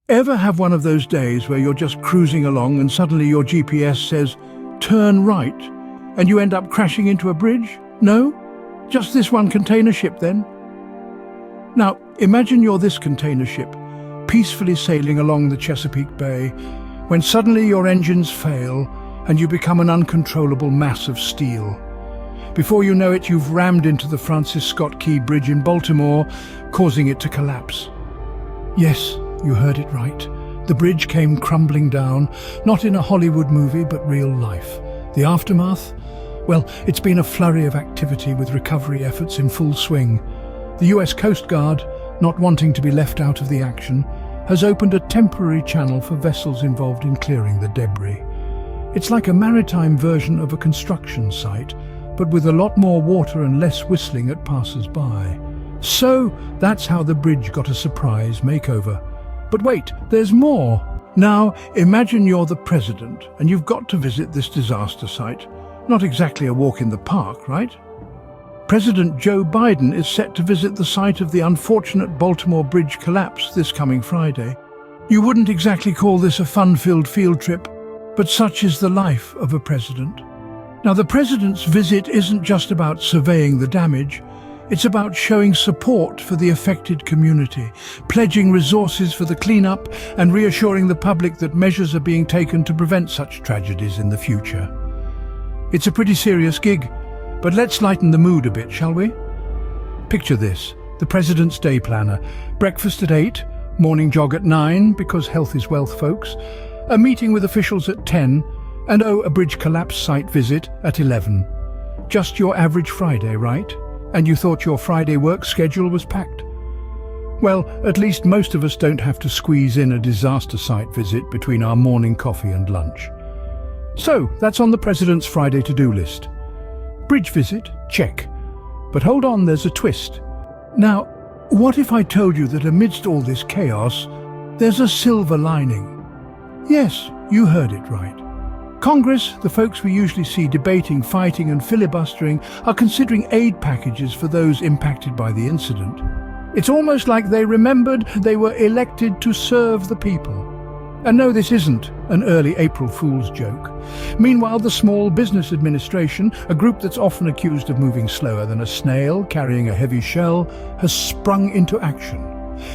Ever have one of those days where you're just cruising along and suddenly your GPS says, turn right, and you end up crashing into a bridge? No? Just this one container ship then? Now, imagine you're this container ship, peacefully sailing along the Chesapeake Bay, when suddenly your engines fail and you become an uncontrollable mass of steel. Before you know it, you've rammed into the Francis Scott Key Bridge in Baltimore, causing it to collapse. Yes, you heard it right. The bridge came crumbling down, not in a Hollywood movie, but real life. The aftermath? Well, it's been a flurry of activity with recovery efforts in full swing. The US Coast Guard, not wanting to be left out of the action, has opened a temporary channel for vessels involved in clearing the debris. It's like a maritime version of a construction site, but with a lot more water and less whistling at passers-by. So that's how the bridge got a surprise makeover. But wait, there's more. Now, imagine you're the president and you've got to visit this disaster site. Not exactly a walk in the park, right? President Joe Biden is set to visit the site of the unfortunate Baltimore bridge collapse this coming Friday. You wouldn't exactly call this a fun-filled field trip, but such is the life of a president. Now, the president's visit isn't just about surveying the damage. It's about showing support for the affected community, pledging resources for the cleanup, and reassuring the public that measures are being taken to prevent such tragedies in the future. It's a pretty serious gig, but let's lighten the mood a bit, shall we? Picture this: the president's day planner. Breakfast at 8, morning jog at 9, because health is wealth, folks, a meeting with officials at 10, and a bridge collapse site visit at 11. Just your average Friday, right? And you thought your Friday work schedule was packed? Well, at least most of us don't have to squeeze in a disaster site visit between our morning coffee and lunch. So, that's on the president's Friday to-do list. Bridge visit? Check. But hold on, there's a twist. Now, what if I told you that amidst all this chaos, there's a silver lining? Yes, you heard it right. Congress, the folks we usually see debating, fighting and filibustering, are considering aid packages for those impacted by the incident. It's almost like they remembered they were elected to serve the people. And no, this isn't an early April Fool's joke. Meanwhile, the Small Business Administration, a group that's often accused of moving slower than a snail carrying a heavy shell, has sprung into action.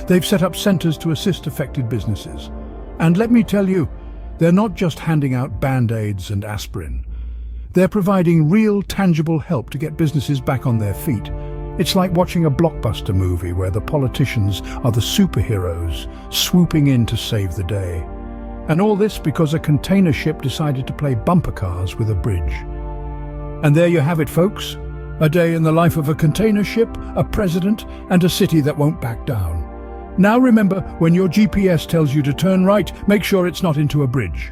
They've set up centers to assist affected businesses. And let me tell you, they're not just handing out Band-Aids and aspirin. They're providing real, tangible help to get businesses back on their feet. It's like watching a blockbuster movie where the politicians are the superheroes swooping in to save the day. And all this because a container ship decided to play bumper cars with a bridge. And there you have it, folks. A day in the life of a container ship, a president, and a city that won't back down. Now remember, when your GPS tells you to turn right, make sure it's not into a bridge.